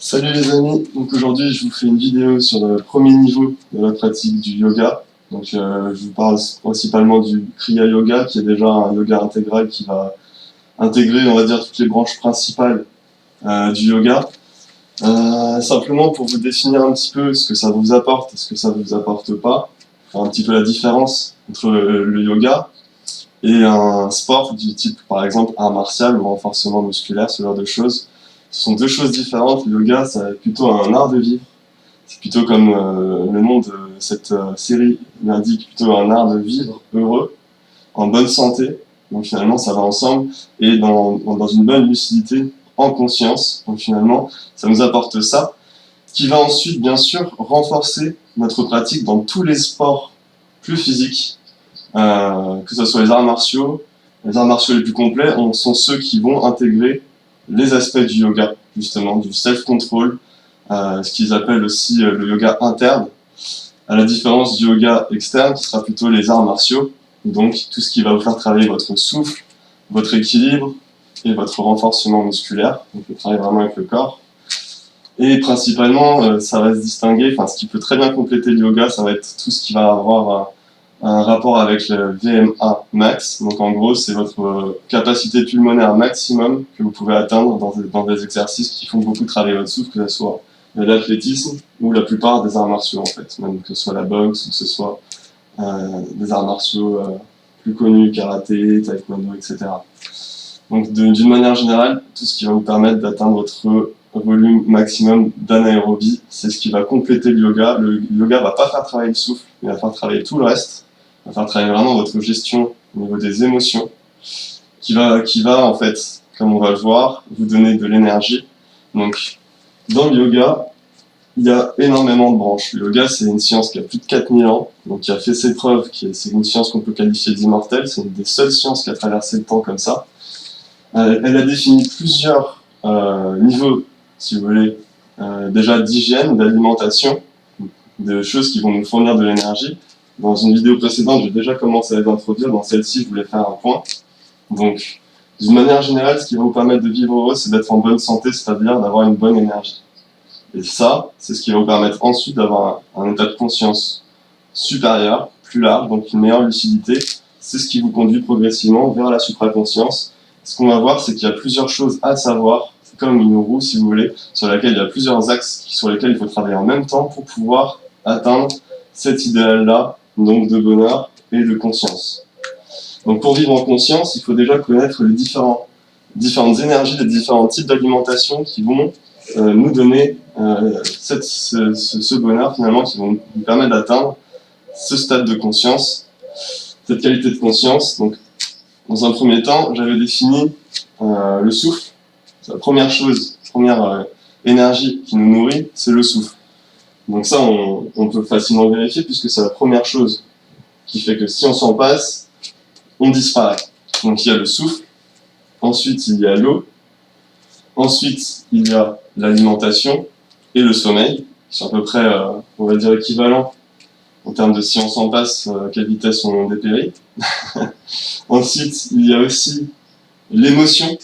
Salut les amis, donc aujourd'hui je vous fais une vidéo sur le premier niveau de la pratique du yoga. Je vous parle principalement du Kriya Yoga qui est déjà un yoga intégral qui va intégrer on va dire toutes les branches principales du yoga. Simplement pour vous définir un petit peu ce que ça vous apporte et ce que ça vous apporte pas, faire un petit peu la différence entre le yoga et un sport du type par exemple art martial ou renforcement musculaire, ce genre de choses. Ce sont deux choses différentes. Le yoga, c'est plutôt un art de vivre. C'est plutôt comme le nom de cette série l'indique, plutôt un art de vivre heureux, en bonne santé. Donc finalement, ça va ensemble et dans une bonne lucidité, en conscience. Donc finalement, ça nous apporte ça, qui va ensuite, bien sûr, renforcer notre pratique dans tous les sports plus physiques, que ce soit les arts martiaux. Les arts martiaux les plus complets sont ceux qui vont intégrer les aspects du yoga, justement, du self-control, ce qu'ils appellent aussi le yoga interne, à la différence du yoga externe, qui sera plutôt les arts martiaux, donc tout ce qui va vous faire travailler votre souffle, votre équilibre et votre renforcement musculaire, donc le travail vraiment avec le corps. Et principalement, ça va se distinguer, ce qui peut très bien compléter le yoga, ça va être tout ce qui va avoir un rapport avec le VMA max. Donc en gros, c'est votre capacité pulmonaire maximum que vous pouvez atteindre dans des exercices qui font beaucoup travailler votre souffle, que ce soit l'athlétisme ou la plupart des arts martiaux en fait, même que ce soit la boxe ou que ce soit des arts martiaux plus connus, karaté, taekwondo, etc. Donc d'une manière générale, tout ce qui va vous permettre d'atteindre votre volume maximum d'anaérobie, c'est ce qui va compléter le yoga. Le yoga va pas faire travailler le souffle, il va faire travailler tout le reste. Il va faire travailler vraiment votre gestion au niveau des émotions, qui va en fait, comme on va le voir, vous donner de l'énergie. Donc, dans le yoga, il y a énormément de branches. Le yoga, c'est une science qui a plus de 4000 ans, donc qui a fait ses preuves, c'est une science qu'on peut qualifier d'immortelle, c'est une des seules sciences qui a traversé le temps comme ça. Elle a défini plusieurs niveaux, si vous voulez, déjà d'hygiène, d'alimentation, de choses qui vont nous fournir de l'énergie. Dans une vidéo précédente, j'ai déjà commencé à les introduire. Dans celle-ci, je voulais faire un point. Donc, d'une manière générale, ce qui va vous permettre de vivre heureux, c'est d'être en bonne santé, c'est-à-dire d'avoir une bonne énergie. Et ça, c'est ce qui va vous permettre ensuite d'avoir un état de conscience supérieur, plus large, donc une meilleure lucidité. C'est ce qui vous conduit progressivement vers la supraconscience. Ce qu'on va voir, c'est qu'il y a plusieurs choses à savoir, c'est comme une roue, si vous voulez, sur laquelle il y a plusieurs axes sur lesquels il faut travailler en même temps pour pouvoir atteindre cet idéal-là, donc de bonheur et de conscience. Donc pour vivre en conscience, il faut déjà connaître les différentes énergies, les différents types d'alimentation qui vont nous donner ce bonheur finalement, qui vont nous permettre d'atteindre ce stade de conscience, cette qualité de conscience. Donc dans un premier temps, j'avais défini le souffle. C'est la première chose, première énergie qui nous nourrit, c'est le souffle. Donc ça, on peut facilement vérifier puisque c'est la première chose qui fait que si on s'en passe, on disparaît. Donc il y a le souffle, ensuite il y a l'eau, ensuite il y a l'alimentation et le sommeil, qui sont à peu près, on va dire, équivalents en termes de si on s'en passe, à quelle vitesse on dépérit. Ensuite, il y a aussi l'émotion.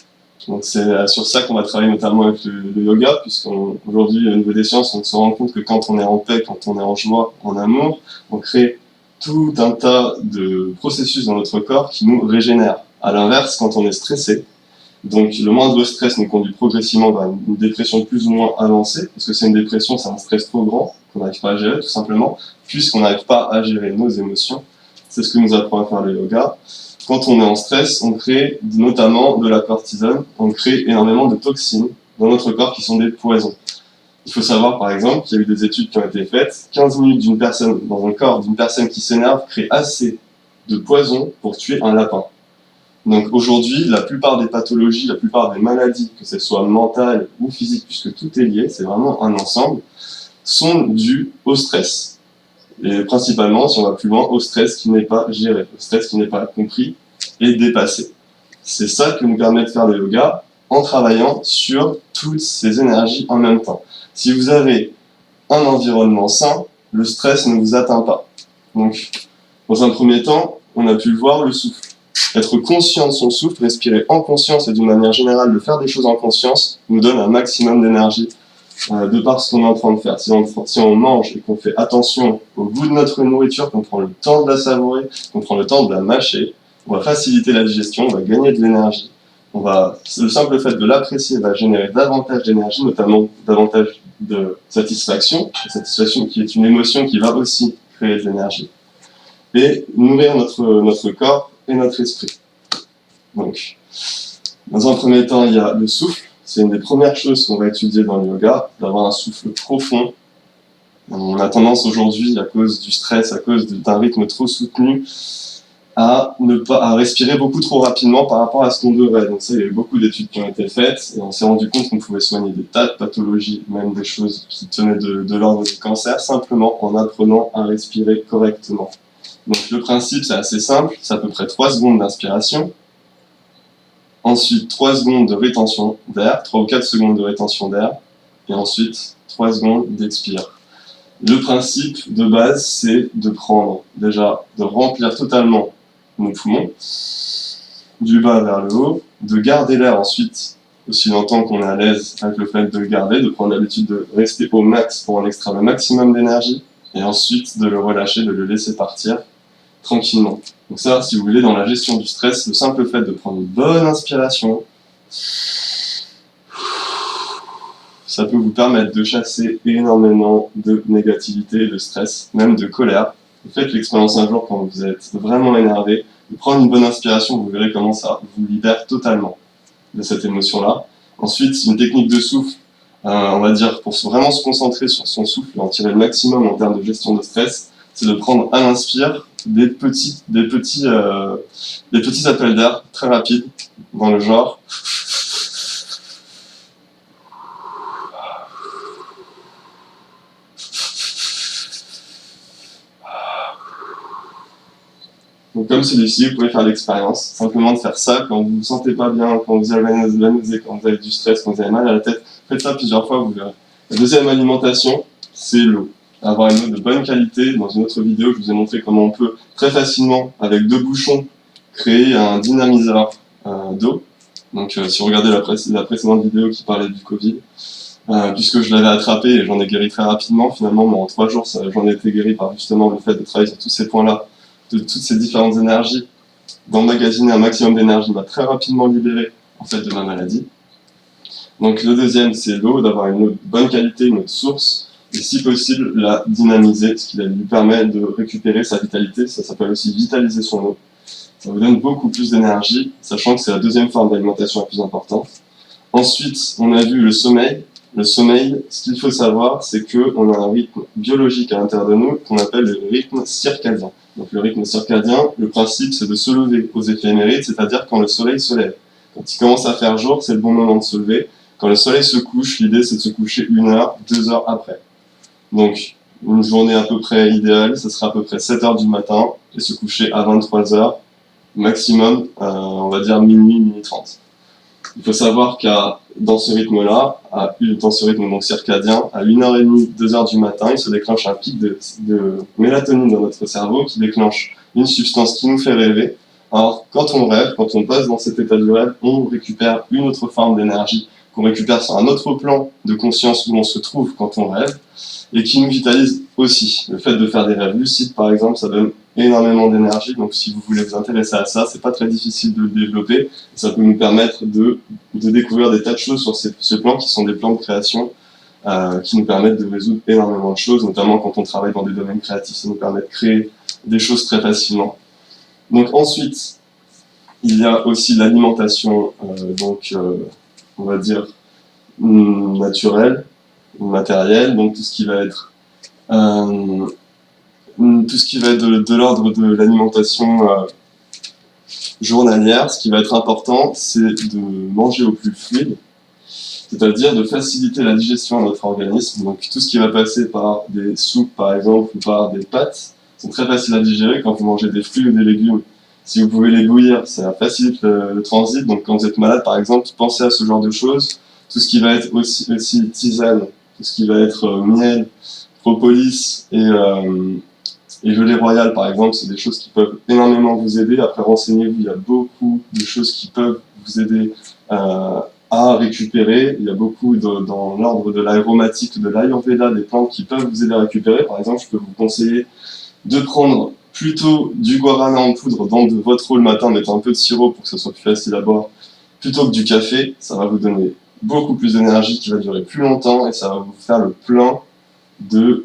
Donc c'est sur ça qu'on va travailler notamment avec le yoga, puisqu'aujourd'hui, au niveau des sciences, on se rend compte que quand on est en paix, quand on est en joie, en amour, on crée tout un tas de processus dans notre corps qui nous régénèrent. À l'inverse, quand on est stressé, donc le moindre stress nous conduit progressivement vers une dépression plus ou moins avancée, parce que c'est une dépression, c'est un stress trop grand qu'on n'arrive pas à gérer tout simplement, puisqu'on n'arrive pas à gérer nos émotions. C'est ce que nous apprend à faire le yoga. Quand on est en stress, on crée notamment de la cortisone, on crée énormément de toxines dans notre corps qui sont des poisons. Il faut savoir par exemple qu'il y a eu des études qui ont été faites, 15 minutes dans un corps d'une personne qui s'énerve crée assez de poison pour tuer un lapin. Donc aujourd'hui, la plupart des pathologies, la plupart des maladies, que ce soit mentales ou physiques, puisque tout est lié, c'est vraiment un ensemble, sont dues au stress. Et principalement, si on va plus loin, au stress qui n'est pas géré, au stress qui n'est pas compris et dépassé. C'est ça que nous permet de faire le yoga en travaillant sur toutes ces énergies en même temps. Si vous avez un environnement sain, le stress ne vous atteint pas. Donc, dans un premier temps, on a pu le voir, le souffle. Être conscient de son souffle, respirer en conscience et d'une manière générale de faire des choses en conscience nous donne un maximum d'énergie de par ce qu'on est en train de faire. Si on mange et qu'on fait attention au goût de notre nourriture, qu'on prend le temps de la savourer, qu'on prend le temps de la mâcher, on va faciliter la digestion, on va gagner de l'énergie. Le simple fait de l'apprécier va générer davantage d'énergie, notamment davantage de satisfaction qui est une émotion qui va aussi créer de l'énergie, et nourrir notre corps et notre esprit. Donc, dans un premier temps, il y a le souffle. C'est une des premières choses qu'on va étudier dans le yoga, d'avoir un souffle profond. On a tendance aujourd'hui, à cause du stress, à cause d'un rythme trop soutenu, à respirer beaucoup trop rapidement par rapport à ce qu'on devrait. Donc ça, il y a eu beaucoup d'études qui ont été faites, et on s'est rendu compte qu'on pouvait soigner des tas de pathologies, même des choses qui tenaient de l'ordre du cancer, simplement en apprenant à respirer correctement. Donc le principe, c'est assez simple, c'est à peu près 3 secondes d'inspiration, ensuite 3 secondes de rétention d'air, 3 ou 4 secondes de rétention d'air, et ensuite 3 secondes d'expire. Le principe de base, c'est de prendre, déjà, de remplir totalement nos poumons, du bas vers le haut, de garder l'air ensuite aussi longtemps qu'on est à l'aise avec le fait de le garder, de prendre l'habitude de rester au max pour en extraire le maximum d'énergie, et ensuite de le relâcher, de le laisser partir tranquillement. Donc ça, si vous voulez, dans la gestion du stress, le simple fait de prendre une bonne inspiration, ça peut vous permettre de chasser énormément de négativité, de stress, même de colère. Faites l'expérience un jour quand vous êtes vraiment énervé, de prendre une bonne inspiration, vous verrez comment ça vous libère totalement de cette émotion-là. Ensuite, une technique de souffle, on va dire, pour vraiment se concentrer sur son souffle et en tirer le maximum en termes de gestion de stress, c'est de prendre à l'inspire des petits appels d'air très rapides, dans le genre. Donc comme celui-ci, vous pouvez faire l'expérience, simplement de faire ça quand vous ne vous sentez pas bien, quand vous avez de la nausée, quand vous avez du stress, quand vous avez mal à la tête. Faites ça plusieurs fois, vous verrez. La deuxième alimentation, c'est l'eau. Avoir une eau de bonne qualité. Dans une autre vidéo, je vous ai montré comment on peut très facilement, avec 2 bouchons, créer un dynamiseur d'eau. Donc si vous regardez la précédente vidéo qui parlait du Covid, puisque je l'avais attrapé et j'en ai guéri très rapidement, finalement, en 3 jours, j'en ai été guéri par justement le fait de travailler sur tous ces points-là, de toutes ces différentes énergies, d'emmagasiner un maximum d'énergie m'a très rapidement libéré en fait de ma maladie. Donc le deuxième, c'est l'eau, d'avoir une eau de bonne qualité, une eau de source, et si possible la dynamiser, ce qui lui permet de récupérer sa vitalité. Ça s'appelle aussi vitaliser son eau. Ça vous donne beaucoup plus d'énergie, sachant que c'est la deuxième forme d'alimentation la plus importante. Ensuite, on a vu le sommeil. Le sommeil, ce qu'il faut savoir, c'est qu'on a un rythme biologique à l'intérieur de nous qu'on appelle le rythme circadien. Donc le rythme circadien, le principe, c'est de se lever aux effets émérites, c'est-à-dire quand le soleil se lève. Quand il commence à faire jour, c'est le bon moment de se lever. Quand le soleil se couche, l'idée, c'est de se coucher 1 heure, 2 heures après. Donc, une journée à peu près idéale, ce sera à peu près 7 heures du matin, et se coucher à 23 heures, maximum, on va dire minuit, minuit 30. Il faut savoir dans ce rythme-là, dans ce rythme donc circadien, à 1h30, 2h du matin, il se déclenche un pic de mélatonine dans notre cerveau qui déclenche une substance qui nous fait rêver. Alors, quand on rêve, quand on passe dans cet état de rêve, on récupère une autre forme d'énergie qu'on récupère sur un autre plan de conscience où on se trouve quand on rêve et qui nous vitalise aussi. Le fait de faire des rêves lucides, par exemple, ça donne énormément d'énergie. Donc, si vous voulez vous intéresser à ça, c'est pas très difficile de le développer. Ça peut nous permettre de découvrir des tas de choses sur ce plan qui sont des plans de création qui nous permettent de résoudre énormément de choses, notamment quand on travaille dans des domaines créatifs. Ça nous permet de créer des choses très facilement. Donc ensuite, il y a aussi l'alimentation, on va dire naturelle, matérielle, donc tout ce qui va être de l'ordre de l'alimentation journalière. Ce qui va être important, c'est de manger au plus fluide, c'est-à-dire de faciliter la digestion à notre organisme. Donc tout ce qui va passer par des soupes, par exemple, ou par des pâtes, sont très faciles à digérer quand vous mangez des fruits ou des légumes. Si vous pouvez les bouillir, ça facilite le transit. Donc quand vous êtes malade, par exemple, pensez à ce genre de choses. Tout ce qui va être aussi tisane, tout ce qui va être miel, propolis et gelée royale, par exemple, c'est des choses qui peuvent énormément vous aider. Après, renseignez-vous, il y a beaucoup de choses qui peuvent vous aider à récupérer. Il y a beaucoup dans l'ordre de l'aromatique, de l'ayurveda, des plantes qui peuvent vous aider à récupérer. Par exemple, je peux vous conseiller de prendre plutôt du guarana en poudre dans votre eau le matin, mettre un peu de sirop pour que ce soit plus facile à boire, plutôt que du café. Ça va vous donner beaucoup plus d'énergie qui va durer plus longtemps et ça va vous faire le plein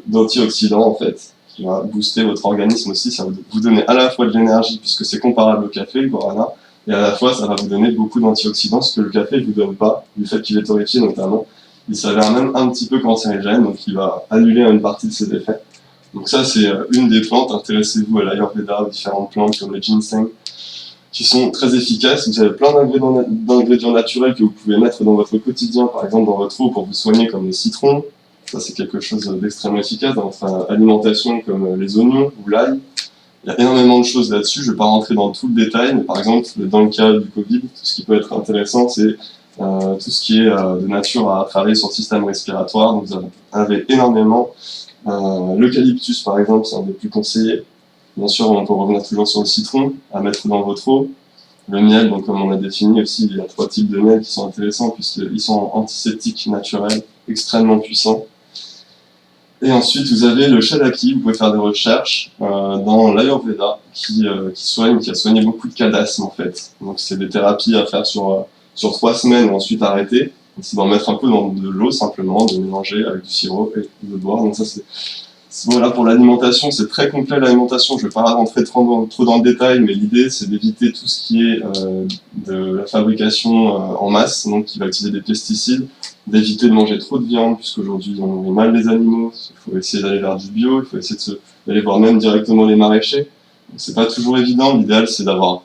d'antioxydants en fait, qui va booster votre organisme aussi. Ça va vous donner à la fois de l'énergie puisque c'est comparable au café, le guarana, et à la fois ça va vous donner beaucoup d'antioxydants, ce que le café ne vous donne pas, du fait qu'il est torréfié notamment. Il s'avère même un petit peu cancérigène, donc il va annuler une partie de ses effets. Donc ça c'est une des plantes. Intéressez-vous à l'ayurveda, aux différentes plantes comme le ginseng, qui sont très efficaces. Vous avez plein d'ingrédients naturels que vous pouvez mettre dans votre quotidien, par exemple dans votre eau pour vous soigner, comme le citron. Ça, c'est quelque chose d'extrêmement efficace dans votre alimentation, comme les oignons ou l'ail. Il y a énormément de choses là-dessus. Je ne vais pas rentrer dans tout le détail, mais par exemple, dans le cas du Covid, tout ce qui peut être intéressant, c'est tout ce qui est de nature à travailler sur le système respiratoire. Donc, vous avez énormément. L'eucalyptus, par exemple, c'est un des plus conseillés. Bien sûr, on peut revenir toujours sur le citron, à mettre dans votre eau. Le miel, donc comme on a défini aussi, il y a 3 types de miel qui sont intéressants puisqu'ils sont antiseptiques naturels, extrêmement puissants. Et ensuite, vous avez le Shalaki, vous pouvez faire des recherches dans l'Ayurveda qui a soigné beaucoup de cadasmes en fait. Donc c'est des thérapies à faire sur 3 semaines et ensuite arrêter. C'est d'en mettre un peu dans de l'eau simplement, de mélanger avec du sirop et de boire. Donc ça voilà, pour l'alimentation, c'est très complet l'alimentation. Je ne vais pas rentrer trop dans le détail, mais l'idée c'est d'éviter tout ce qui est de la fabrication en masse, donc qui va utiliser des pesticides, d'éviter de manger trop de viande, puisqu'aujourd'hui on nourrit mal les animaux. Il faut essayer d'aller vers du bio, il faut essayer d'aller voir même directement les maraîchers. C'est pas toujours évident. L'idéal c'est d'avoir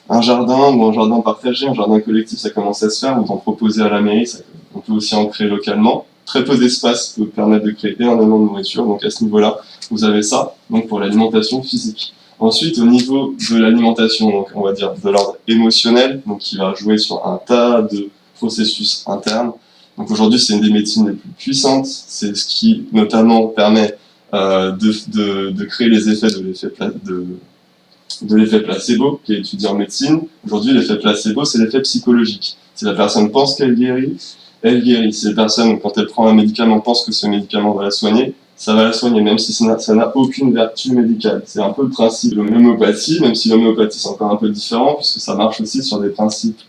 un jardin ou un jardin partagé, un jardin collectif, ça commence à se faire, ou d'en proposer à la mairie, on peut aussi en créer localement. Très peu d'espace peut permettre de créer énormément de nourriture, donc à ce niveau-là, vous avez ça, donc pour l'alimentation physique. Ensuite, au niveau de l'alimentation, donc on va dire de l'ordre émotionnel, donc qui va jouer sur un tas de processus internes. Donc aujourd'hui, c'est une des médecines les plus puissantes, c'est ce qui notamment permet de créer les effets de l'effet placebo, qui est étudié en médecine. Aujourd'hui, l'effet placebo, c'est l'effet psychologique. Si la personne pense qu'elle guérit, elle guérit. Si la personne, quand elle prend un médicament, pense que ce médicament va la soigner, ça va la soigner, même si ça n'a aucune vertu médicale. C'est un peu le principe de l'homéopathie, même si l'homéopathie c'est encore un peu différent, puisque ça marche aussi sur des principes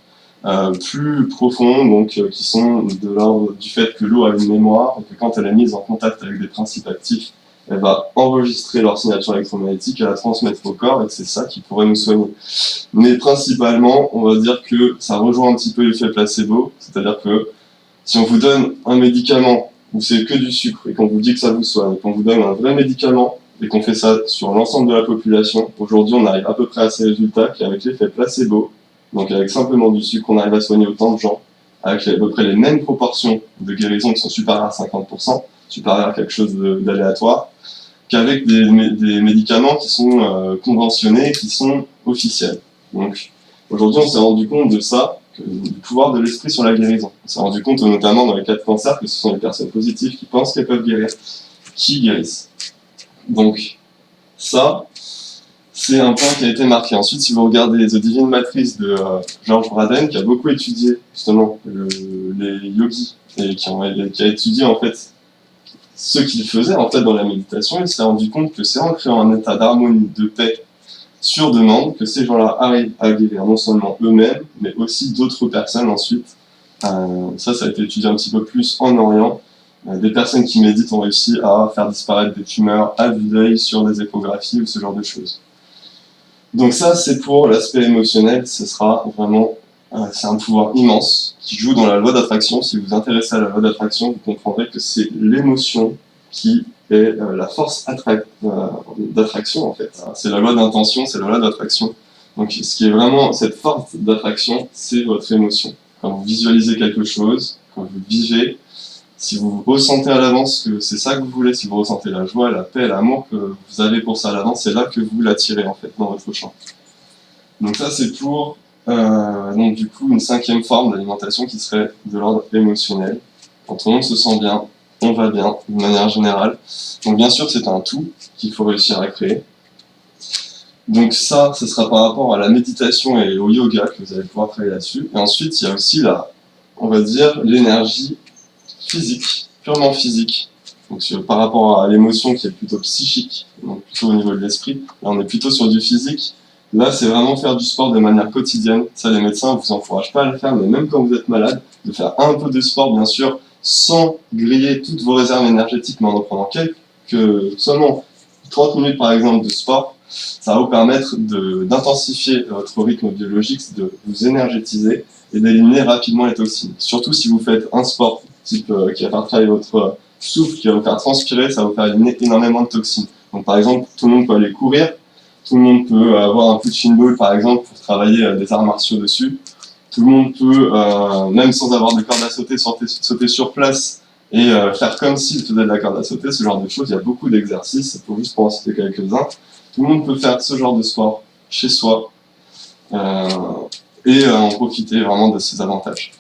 plus profonds, donc qui sont de l'ordre du fait que l'eau a une mémoire, et que quand elle est mise en contact avec des principes actifs, elle va enregistrer leur signature électromagnétique et la transmettre au corps, et c'est ça qui pourrait nous soigner. Mais principalement, on va dire que ça rejoint un petit peu l'effet placebo, c'est-à-dire que si on vous donne un médicament où c'est que du sucre et qu'on vous dit que ça vous soigne, et qu'on vous donne un vrai médicament et qu'on fait ça sur l'ensemble de la population, aujourd'hui on arrive à peu près à ces résultats qu'avec l'effet placebo, donc avec simplement du sucre, on arrive à soigner autant de gens, avec à peu près les mêmes proportions de guérison qui sont supérieures à 50%, supérieures à quelque chose d'aléatoire, qu'avec des médicaments qui sont conventionnés, qui sont officiels. Donc aujourd'hui on s'est rendu compte de ça, du pouvoir de l'esprit sur la guérison. On s'est rendu compte notamment dans les cas de cancer que ce sont les personnes positives qui pensent qu'elles peuvent guérir, qui guérissent. Donc ça, c'est un point qui a été marqué. Ensuite, si vous regardez The Divine Matrix de George Braden, qui a beaucoup étudié justement les yogis et qui a étudié en fait ce qu'ils faisaient en fait dans la méditation, il s'est rendu compte que c'est en créant un état d'harmonie, de paix, sur demande, que ces gens-là arrivent à guérir non seulement eux-mêmes, mais aussi d'autres personnes ensuite. Ça a été étudié un petit peu plus en Orient. Des personnes qui méditent ont réussi à faire disparaître des tumeurs à vue d'œil sur des échographies ou ce genre de choses. Donc ça, c'est pour l'aspect émotionnel. Ce sera vraiment, c'est un pouvoir immense qui joue dans la loi d'attraction. Si vous vous intéressez à la loi d'attraction, vous comprendrez que c'est l'émotion qui est la force d'attraction en fait. C'est la loi d'intention, c'est la loi d'attraction. Donc ce qui est vraiment cette force d'attraction, c'est votre émotion. Quand vous visualisez quelque chose, quand vous vivez, si vous ressentez à l'avance que c'est ça que vous voulez, si vous ressentez la joie, la paix, l'amour que vous avez pour ça à l'avance, c'est là que vous l'attirez en fait dans votre champ. Donc ça c'est pour donc du coup une 5e forme d'alimentation qui serait de l'ordre émotionnel. Quand on se sent bien, on va bien, de manière générale. Donc bien sûr, c'est un tout qu'il faut réussir à créer. Donc ça, ce sera par rapport à la méditation et au yoga que vous allez pouvoir travailler là-dessus. Et ensuite, il y a aussi on va dire, l'énergie physique, purement physique. Donc par rapport à l'émotion qui est plutôt psychique, donc plutôt au niveau de l'esprit, là on est plutôt sur du physique. Là c'est vraiment faire du sport de manière quotidienne. Ça les médecins ne vous encouragent pas à le faire, mais même quand vous êtes malade, de faire un peu de sport bien sûr, sans griller toutes vos réserves énergétiques, mais en prenant seulement 30 minutes par exemple de sport, ça va vous permettre d'intensifier votre rythme biologique, de vous énergétiser et d'éliminer rapidement les toxines. Surtout si vous faites un sport type qui va faire travailler votre souffle, qui va vous faire transpirer, ça va vous faire éliminer énormément de toxines. Donc par exemple, tout le monde peut aller courir, tout le monde peut avoir un punching ball par exemple pour travailler des arts martiaux dessus. Tout le monde peut, même sans avoir de corde à sauter, sauter sur place et faire comme s'il faisait de la corde à sauter, ce genre de choses. Il y a beaucoup d'exercices, pour juste pour en citer quelques-uns. Tout le monde peut faire ce genre de sport chez soi et en profiter vraiment de ses avantages.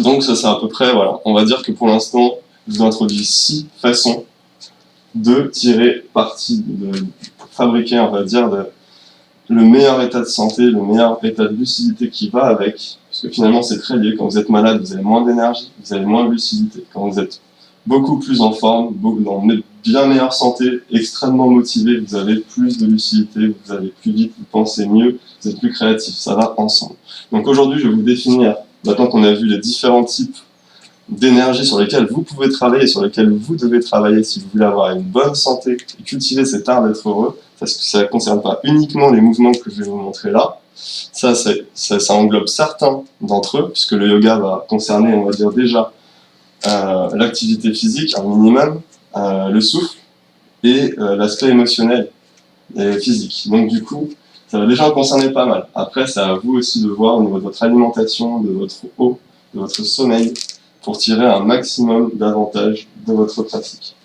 Donc ça c'est à peu près, voilà, on va dire que pour l'instant, je vous introduis 6 façons de tirer parti, de fabriquer, on va dire, le meilleur état de santé, le meilleur état de lucidité qui va avec, parce que finalement c'est très lié. Quand vous êtes malade, vous avez moins d'énergie, vous avez moins de lucidité. Quand vous êtes beaucoup plus en forme, dans bien meilleure santé, extrêmement motivé, vous avez plus de lucidité, vous allez plus vite, vous pensez mieux, vous êtes plus créatif, ça va ensemble. Donc aujourd'hui, je vais vous définir, maintenant qu'on a vu les différents types d'énergie sur lesquels vous pouvez travailler, sur lesquels vous devez travailler si vous voulez avoir une bonne santé et cultiver cet art d'être heureux, parce que ça ne concerne pas uniquement les mouvements que je vais vous montrer là, ça englobe certains d'entre eux, puisque le yoga va concerner, on va dire déjà, l'activité physique, un minimum, le souffle et l'aspect émotionnel et physique. Donc du coup, ça va déjà en concerner pas mal. Après, c'est à vous aussi de voir au niveau de votre alimentation, de votre eau, de votre sommeil, pour tirer un maximum d'avantages de votre pratique.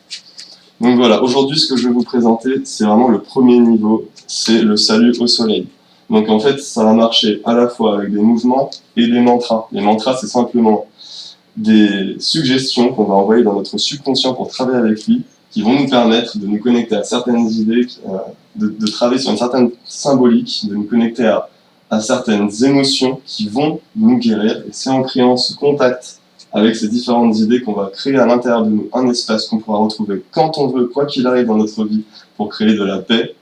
Donc voilà, aujourd'hui ce que je vais vous présenter, c'est vraiment le premier niveau, c'est le salut au soleil. Donc en fait, ça va marcher à la fois avec des mouvements et des mantras. Les mantras, c'est simplement des suggestions qu'on va envoyer dans notre subconscient pour travailler avec lui, qui vont nous permettre de nous connecter à certaines idées, de travailler sur une certaine symbolique, de nous connecter à certaines émotions qui vont nous guérir. Et c'est en créant ce contact avec ces différentes idées qu'on va créer à l'intérieur de nous un espace qu'on pourra retrouver quand on veut, quoi qu'il arrive dans notre vie, pour créer de la paix,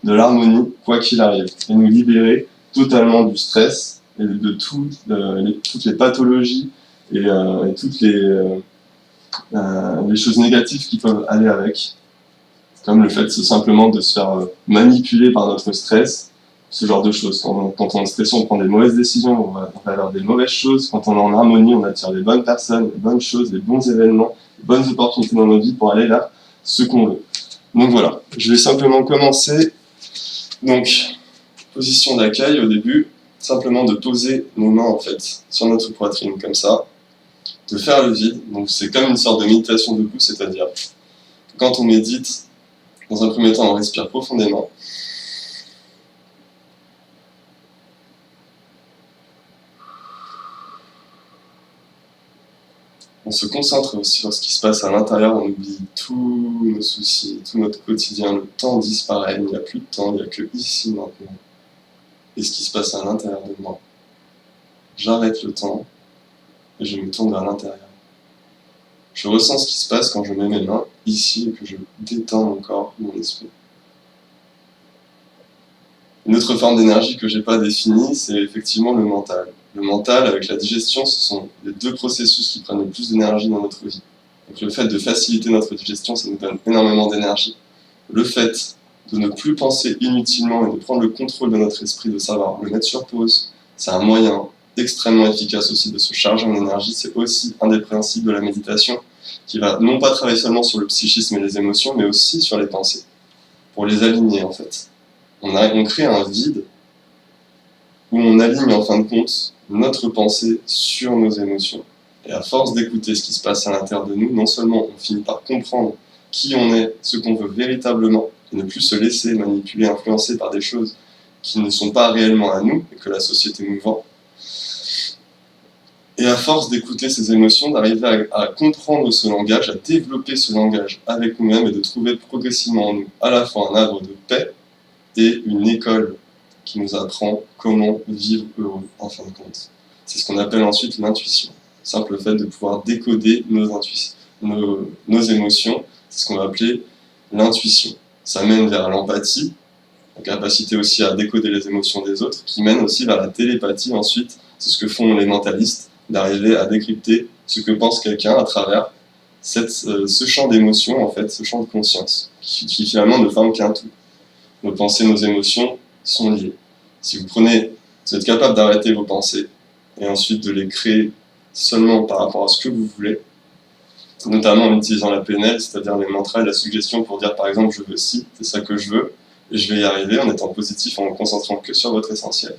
de l'harmonie, quoi qu'il arrive, et nous libérer totalement du stress et de toutes les pathologies et toutes les choses négatives qui peuvent aller avec, comme le fait simplement de se faire manipuler par notre stress, ce genre de choses. Quand on est stressé, on prend des mauvaises décisions, on va avoir des mauvaises choses. Quand on est en harmonie, on attire les bonnes personnes, les bonnes choses, les bons événements, les bonnes opportunités dans notre vie pour aller vers ce qu'on veut. Donc voilà, je vais simplement commencer. Donc, position d'accueil au début, simplement de poser nos mains en fait sur notre poitrine comme ça, de faire le vide. Donc c'est comme une sorte de méditation debout, c'est-à-dire que quand on médite, dans un premier temps on respire profondément. On se concentre aussi sur ce qui se passe à l'intérieur, on oublie tous nos soucis, tout notre quotidien, le temps disparaît, il n'y a plus de temps, il n'y a que ici maintenant. Et ce qui se passe à l'intérieur de moi. J'arrête le temps et je me tourne vers l'intérieur. Je ressens ce qui se passe quand je mets mes mains ici et que je détends mon corps, mon esprit. Une autre forme d'énergie que je n'ai pas définie, c'est effectivement le mental. Le mental, avec la digestion, ce sont les deux processus qui prennent le plus d'énergie dans notre vie. Donc le fait de faciliter notre digestion, ça nous donne énormément d'énergie. Le fait de ne plus penser inutilement et de prendre le contrôle de notre esprit, de savoir le mettre sur pause, c'est un moyen extrêmement efficace aussi de se charger en énergie. C'est aussi un des principes de la méditation qui va non pas travailler seulement sur le psychisme et les émotions, mais aussi sur les pensées, pour les aligner en fait. On crée un vide où on aligne en fin de compte notre pensée sur nos émotions. Et à force d'écouter ce qui se passe à l'intérieur de nous, non seulement on finit par comprendre qui on est, ce qu'on veut véritablement, et ne plus se laisser manipuler, influencer par des choses qui ne sont pas réellement à nous et que la société nous vend. Et à force d'écouter ces émotions, d'arriver à comprendre ce langage, à développer ce langage avec nous-mêmes et de trouver progressivement en nous à la fois un havre de paix et une école qui nous apprend comment vivre heureux en fin de compte. C'est ce qu'on appelle ensuite l'intuition. simple fait de pouvoir décoder nos émotions. C'est ce qu'on va appeler l'intuition. Ça mène vers l'empathie, la capacité aussi à décoder les émotions des autres, qui mène aussi vers la télépathie ensuite. C'est ce que font les mentalistes, d'arriver à décrypter ce que pense quelqu'un à travers ce champ d'émotions, en fait, ce champ de conscience, qui finalement ne forme qu'un tout. Nos pensées, nos émotions sont liées. Si vous êtes capable d'arrêter vos pensées et ensuite de les créer seulement par rapport à ce que vous voulez, notamment en utilisant la PNL, c'est-à-dire les mantras et la suggestion pour dire par exemple je veux ci, c'est ça que je veux, et je vais y arriver en étant positif, en vous concentrant que sur votre essentiel.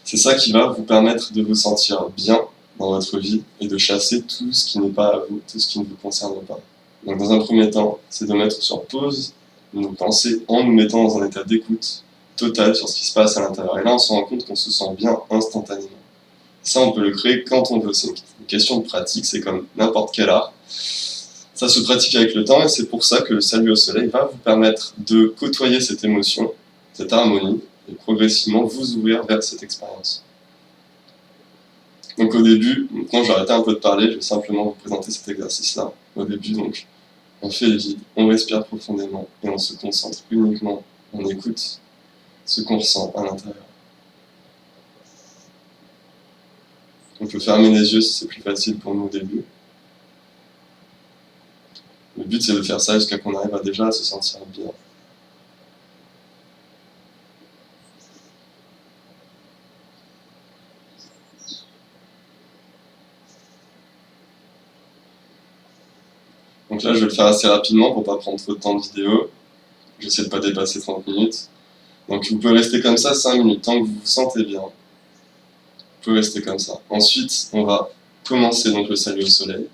C'est ça qui va vous permettre de vous sentir bien dans votre vie et de chasser tout ce qui n'est pas à vous, tout ce qui ne vous concerne pas. Donc dans un premier temps, c'est de mettre sur pause nos pensées en nous mettant dans un état d'écoute totale sur ce qui se passe à l'intérieur. Et là, on se rend compte qu'on se sent bien instantanément. Ça, on peut le créer quand on veut. C'est une question de pratique, c'est comme n'importe quel art. Ça se pratique avec le temps et c'est pour ça que le salut au soleil va vous permettre de côtoyer cette émotion, cette harmonie, et progressivement vous ouvrir vers cette expérience. Donc au début, maintenant je vais arrêter un peu de parler, je vais simplement vous présenter cet exercice-là. Au début, donc, on fait le vide, on respire profondément et on se concentre uniquement, on écoute ce qu'on ressent à l'intérieur. On peut fermer les yeux si c'est plus facile pour nous au début. Le but c'est de faire ça jusqu'à qu'on arrive déjà à se sentir bien. Donc là je vais le faire assez rapidement pour ne pas prendre trop de temps de vidéo. J'essaie de ne pas dépasser 30 minutes. Donc vous pouvez rester comme ça 5 minutes, tant que vous vous sentez bien. Vous pouvez rester comme ça. Ensuite, on va commencer donc le salut au soleil.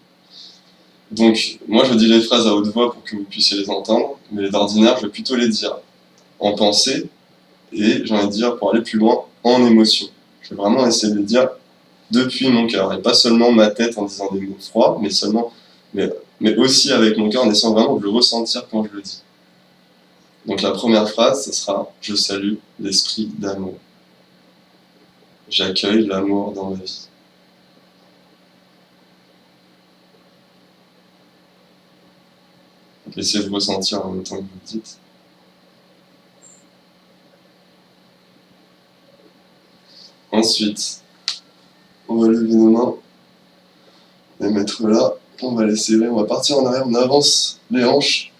Donc, moi je dis les phrases à haute voix pour que vous puissiez les entendre, mais d'ordinaire, je vais plutôt les dire en pensée, et j'ai envie de dire, pour aller plus loin, en émotion. Je vais vraiment essayer de les dire depuis mon cœur, et pas seulement ma tête en disant des mots froids, mais aussi avec mon cœur, en essayant vraiment de le ressentir quand je le dis. Donc la première phrase, ce sera « Je salue l'esprit d'amour. J'accueille l'amour dans ma vie. » Essayez de ressentir en même temps que vous le dites. Ensuite, on va lever nos mains, les mettre là, on va les serrer, on va partir en arrière, on avance les hanches.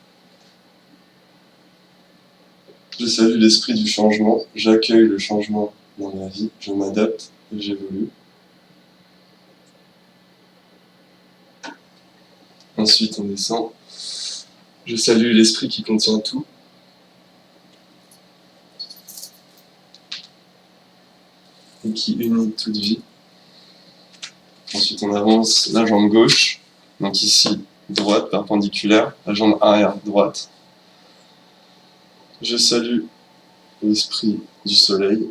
Je salue l'esprit du changement, j'accueille le changement dans ma vie, je m'adapte et j'évolue. Ensuite, on descend. Je salue l'esprit qui contient tout. Et qui unit toute vie. Ensuite, on avance la jambe gauche, donc ici, droite, perpendiculaire, la jambe arrière, droite. Je salue l'esprit du soleil.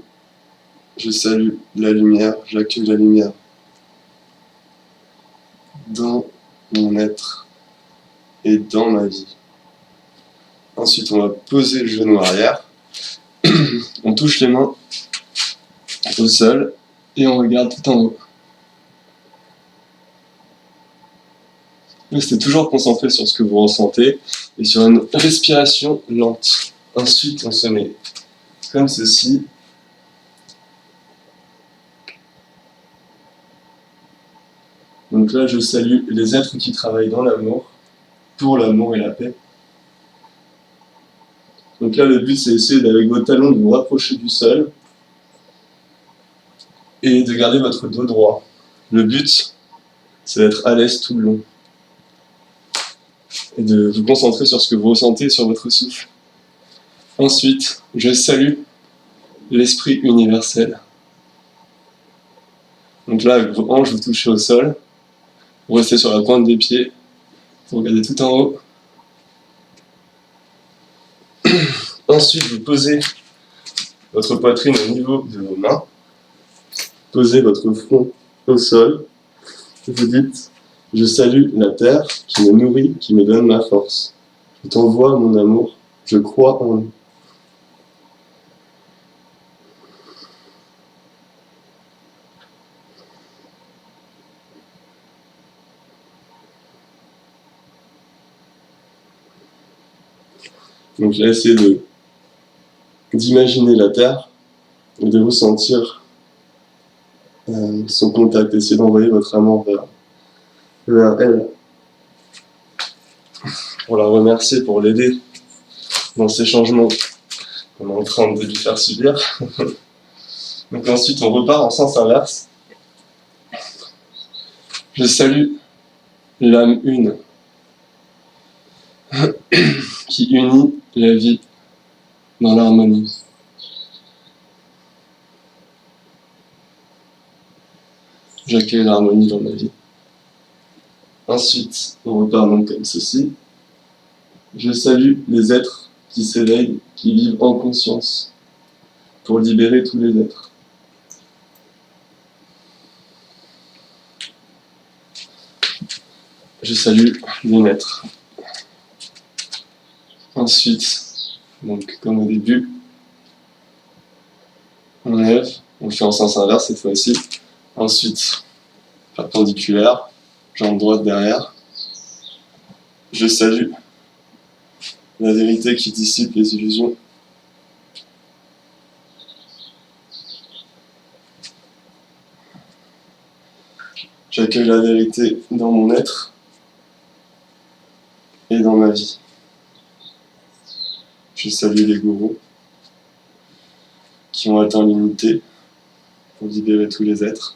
Je salue la lumière, j'accueille la lumière dans mon être et dans ma vie. Ensuite, on va poser le genou arrière. On touche les mains au sol et on regarde tout en haut. Restez toujours concentré sur ce que vous ressentez et sur une respiration lente. Ensuite, on se met comme ceci. Donc là, je salue les êtres qui travaillent dans l'amour, pour l'amour et la paix. Donc là, le but, c'est d'essayer, avec vos talons, de vous rapprocher du sol et de garder votre dos droit. Le but, c'est d'être à l'aise tout le long et de vous concentrer sur ce que vous ressentez, sur votre souffle. Ensuite, je salue l'esprit universel. Donc là, avec vos hanches, vous touchez au sol. Vous restez sur la pointe des pieds. Vous regardez tout en haut. Ensuite, vous posez votre poitrine au niveau de vos mains. Posez votre front au sol. Vous dites « Je salue la terre qui me nourrit, qui me donne ma force. Je t'envoie mon amour. Je crois en nous. » Donc là, essayez d'imaginer la Terre et de ressentir son contact. Essayez d'envoyer votre amour vers elle pour la remercier, pour l'aider dans ces changements qu'on est en train de lui faire subir. Donc ensuite, on repart en sens inverse. Je salue l'âme une qui unit la vie dans l'harmonie. J'accueille l'harmonie dans ma vie. Ensuite, on repart donc comme ceci. Je salue les êtres qui s'éveillent, qui vivent en conscience, pour libérer tous les êtres. Je salue les maîtres. Ensuite, donc comme au début, on lève, on le fait en sens inverse cette fois-ci. Ensuite, perpendiculaire, jambe droite derrière. Je salue la vérité qui dissipe les illusions. J'accueille la vérité dans mon être et dans ma vie. Je salue les gourous qui ont atteint l'unité pour libérer tous les êtres.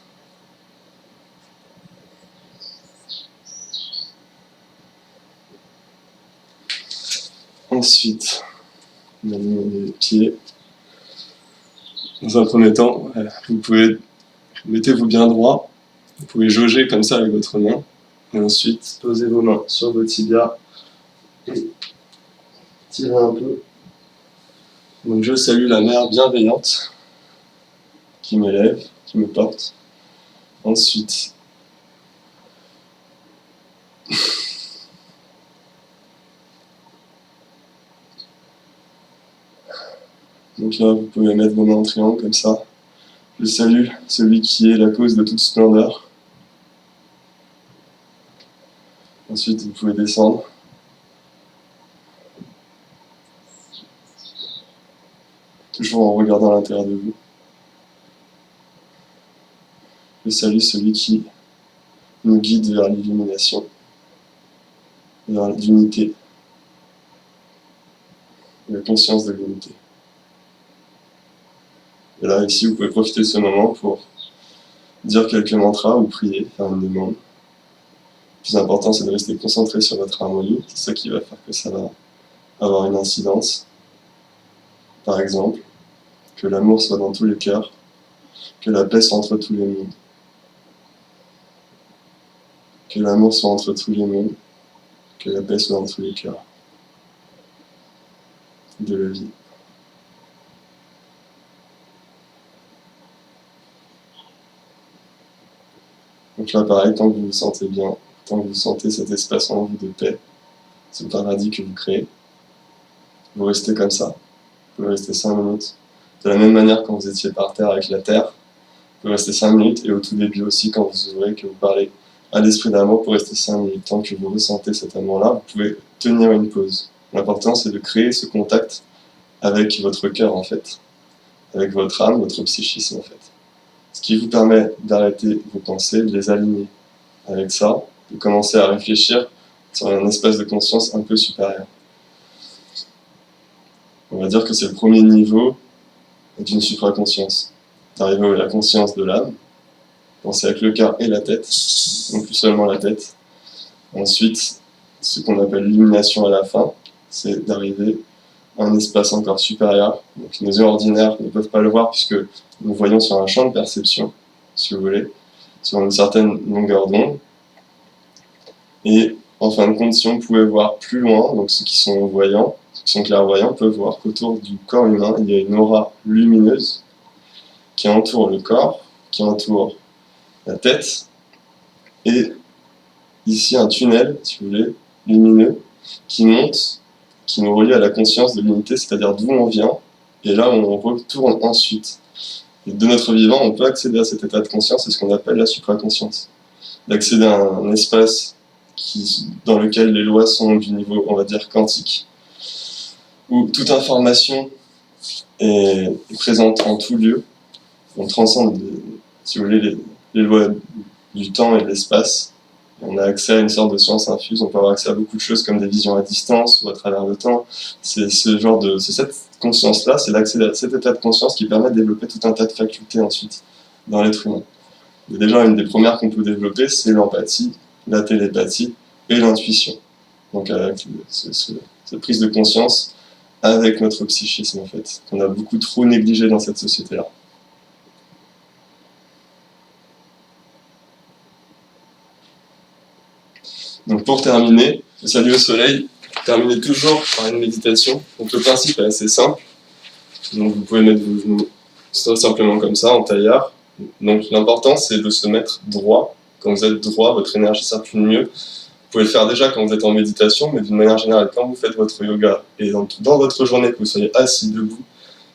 Ensuite, on aligne les pieds. Dans un premier temps, mettez-vous bien droit. Vous pouvez jauger comme ça avec votre main. Et ensuite, posez vos mains sur vos tibias et tirez un peu. Donc je salue la mère bienveillante qui m'élève, qui me porte. Ensuite, donc là, vous pouvez mettre vos mains en triangle comme ça. Je salue celui qui est la cause de toute splendeur. Ensuite, vous pouvez descendre. Toujours en regardant à l'intérieur de vous. Je salue celui qui nous guide vers l'illumination, vers l'unité, la conscience de l'unité. Et là, ici, vous pouvez profiter de ce moment pour dire quelques mantras ou prier, faire une demande. Le plus important, c'est de rester concentré sur votre harmonie. C'est ça qui va faire que ça va avoir une incidence. Par exemple, que l'amour soit dans tous les cœurs, que la paix soit entre tous les mondes. Que l'amour soit entre tous les mondes, que la paix soit dans tous les cœurs de la vie. Donc là, pareil, tant que vous vous sentez bien, tant que vous sentez cet espace en vous de paix, ce paradis que vous créez, vous restez comme ça. Vous pouvez rester 5 minutes. De la même manière quand vous étiez par terre avec la terre, vous pouvez rester 5 minutes, et au tout début aussi, quand vous ouvrez, que vous parlez à l'esprit d'amour, pour rester 5 minutes. Tant que vous ressentez cet amour-là, vous pouvez tenir une pause. L'important, c'est de créer ce contact avec votre cœur, en fait, avec votre âme, votre psychisme, en fait. Ce qui vous permet d'arrêter vos pensées, de les aligner avec ça, de commencer à réfléchir sur un espace de conscience un peu supérieur. On va dire que c'est le premier niveau d'une supraconscience. D'arriver à la conscience de l'âme, penser avec le cœur et la tête, non plus seulement la tête. Ensuite, ce qu'on appelle l'illumination à la fin, c'est d'arriver à un espace encore supérieur. Donc nos yeux ordinaires ne peuvent pas le voir puisque nous voyons sur un champ de perception, si vous voulez, sur une certaine longueur d'onde. Et en fin de compte, si on pouvait voir plus loin, donc ceux qui sont voyants, ceux qui sont clairvoyants peuvent voir qu'autour du corps humain, il y a une aura lumineuse qui entoure le corps, qui entoure la tête, et ici un tunnel, si vous voulez, lumineux, qui monte, qui nous relie à la conscience de l'unité, c'est-à-dire d'où on vient, et là on retourne ensuite. Et de notre vivant, on peut accéder à cet état de conscience, c'est ce qu'on appelle la supraconscience. D'accéder à un espace dans lequel les lois sont du niveau, on va dire, quantique. où toute information est présente en tout lieu. On transcende, si vous voulez, les lois du temps et de l'espace. On a accès à une sorte de science infuse, on peut avoir accès à beaucoup de choses comme des visions à distance ou à travers le temps. C'est cette conscience-là, c'est l'accès à cet état de conscience qui permet de développer tout un tas de facultés ensuite dans l'être humain. Et déjà, une des premières qu'on peut développer, c'est l'empathie, la télépathie et l'intuition. Donc avec cette prise de conscience avec notre psychisme en fait, qu'on a beaucoup trop négligé dans cette société-là. Donc pour terminer, le salut au soleil, terminez toujours par une méditation. Donc le principe est assez simple. Donc vous pouvez mettre vos genoux simplement comme ça, en taillard. Donc l'important c'est de se mettre droit. Quand vous êtes droit, votre énergie circule mieux. Vous pouvez le faire déjà quand vous êtes en méditation, mais d'une manière générale, quand vous faites votre yoga et dans votre journée, que vous soyez assis, debout,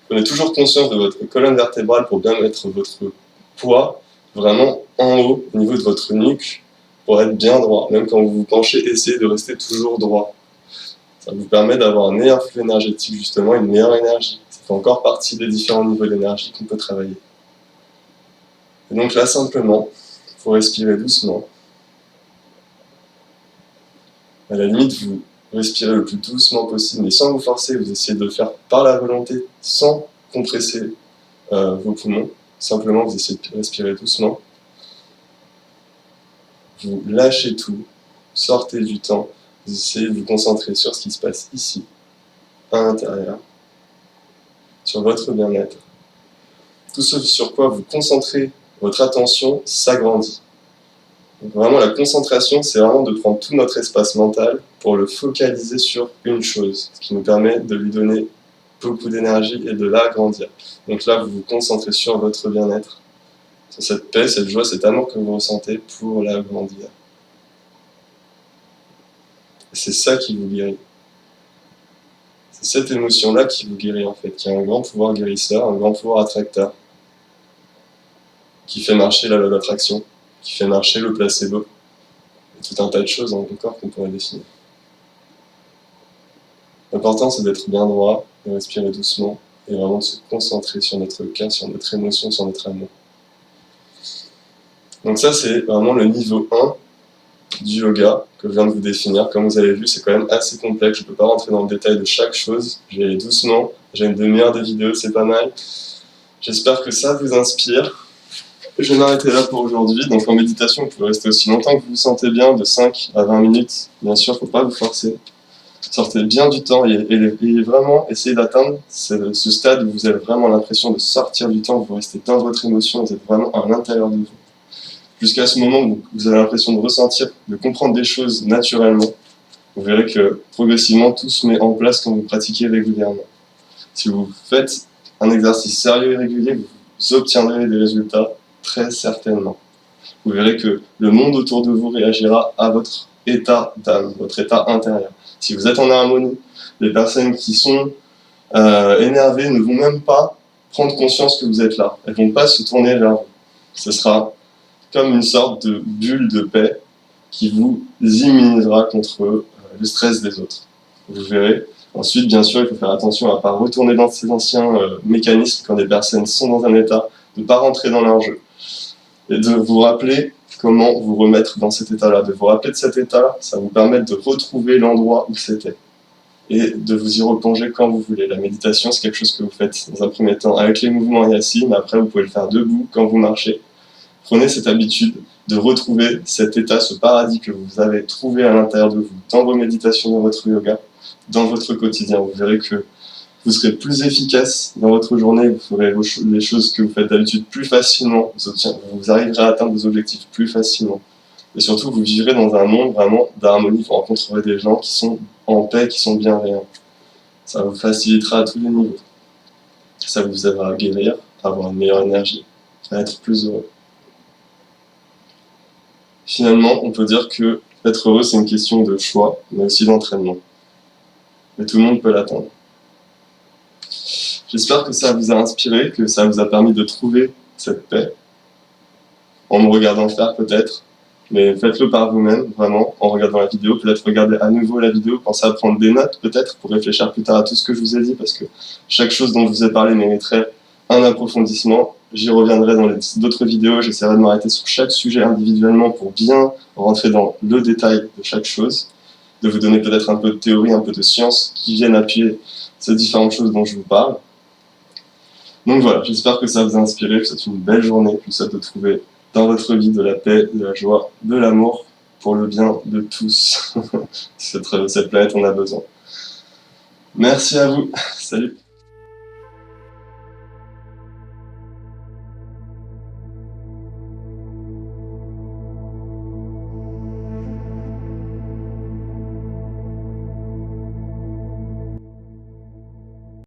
prenez toujours conscience de votre colonne vertébrale pour bien mettre votre poids vraiment en haut, au niveau de votre nuque, pour être bien droit. Même quand vous vous penchez, essayez de rester toujours droit. Ça vous permet d'avoir un meilleur flux énergétique, justement, une meilleure énergie. Ça fait encore partie des différents niveaux d'énergie qu'on peut travailler. Et donc là, simplement, il faut respirer doucement. À la limite, vous respirez le plus doucement possible, mais sans vous forcer, vous essayez de le faire par la volonté, sans compresser vos poumons. Simplement, vous essayez de respirer doucement. Vous lâchez tout, sortez du temps, vous essayez de vous concentrer sur ce qui se passe ici, à l'intérieur, sur votre bien-être. Tout ce sur quoi vous concentrez votre attention s'agrandit. Donc vraiment, la concentration, c'est vraiment de prendre tout notre espace mental pour le focaliser sur une chose, ce qui nous permet de lui donner beaucoup d'énergie et de l'agrandir. Donc là, vous vous concentrez sur votre bien-être, sur cette paix, cette joie, cet amour que vous ressentez pour l'agrandir. C'est ça qui vous guérit. C'est cette émotion-là qui vous guérit en fait, qui a un grand pouvoir guérisseur, un grand pouvoir attracteur, qui fait marcher la loi d'attraction, qui fait marcher le placebo, et tout un tas de choses encore qu'on pourrait définir. L'important c'est d'être bien droit, de respirer doucement, et vraiment de se concentrer sur notre cœur, sur notre émotion, sur notre amour. Donc ça c'est vraiment le niveau 1 du yoga que je viens de vous définir. Comme vous avez vu, c'est quand même assez complexe, je ne peux pas rentrer dans le détail de chaque chose, je vais aller doucement, j'ai une demi-heure de vidéo, c'est pas mal. J'espère que ça vous inspire. Je vais m'arrêter là pour aujourd'hui. Donc en méditation, vous pouvez rester aussi longtemps que vous vous sentez bien, de 5 à 20 minutes. Bien sûr, il ne faut pas vous forcer. Sortez bien du temps et vraiment essayez d'atteindre ce stade où vous avez vraiment l'impression de sortir du temps, vous restez dans votre émotion, vous êtes vraiment à l'intérieur de vous. Jusqu'à ce moment où vous avez l'impression de ressentir, de comprendre des choses naturellement, vous verrez que progressivement tout se met en place quand vous pratiquez régulièrement. Si vous faites un exercice sérieux et régulier, vous obtiendrez des résultats très certainement. Vous verrez que le monde autour de vous réagira à votre état d'âme, votre état intérieur. Si vous êtes en harmonie, les personnes qui sont énervées ne vont même pas prendre conscience que vous êtes là. Elles ne vont pas se tourner vers vous. Ce sera comme une sorte de bulle de paix qui vous immunisera contre le stress des autres. Vous verrez. Ensuite, bien sûr, il faut faire attention à ne pas retourner dans ces anciens mécanismes quand des personnes sont dans un état, de ne pas rentrer dans leur jeu. Et de vous rappeler comment vous remettre dans cet état-là. De vous rappeler de cet état, ça vous permet de retrouver l'endroit où c'était. Et de vous y replonger quand vous voulez. La méditation, c'est quelque chose que vous faites dans un premier temps avec les mouvements Yassine, mais après vous pouvez le faire debout quand vous marchez. Prenez cette habitude de retrouver cet état, ce paradis que vous avez trouvé à l'intérieur de vous, dans vos méditations, dans votre yoga, dans votre quotidien. Vous verrez que vous serez plus efficace dans votre journée, vous ferez les choses que vous faites d'habitude plus facilement, vous arriverez à atteindre vos objectifs plus facilement. Et surtout, vous vivrez dans un monde vraiment d'harmonie, vous rencontrerez des gens qui sont en paix, qui sont bienveillants. Ça vous facilitera à tous les niveaux. Ça vous aidera à guérir, à avoir une meilleure énergie, à être plus heureux. Finalement, on peut dire que être heureux, c'est une question de choix, mais aussi d'entraînement. Mais tout le monde peut l'atteindre. J'espère que ça vous a inspiré, que ça vous a permis de trouver cette paix, en me regardant faire peut-être, Mais faites-le par vous-même, vraiment, en regardant la vidéo. Peut-être regarder à nouveau la vidéo, pensez à prendre des notes, peut-être, pour réfléchir plus tard à tout ce que je vous ai dit, parce que chaque chose dont je vous ai parlé mériterait un approfondissement. J'y reviendrai dans d'autres vidéos, j'essaierai de m'arrêter sur chaque sujet individuellement pour bien rentrer dans le détail de chaque chose, de vous donner peut-être un peu de théorie, un peu de science qui viennent appuyer ces différentes choses dont je vous parle. Donc voilà, j'espère que ça vous a inspiré, je vous souhaite une belle journée, je vous souhaite de trouver dans votre vie de la paix, de la joie, de l'amour, pour le bien de tous. Cette planète en a besoin. Merci à vous, salut.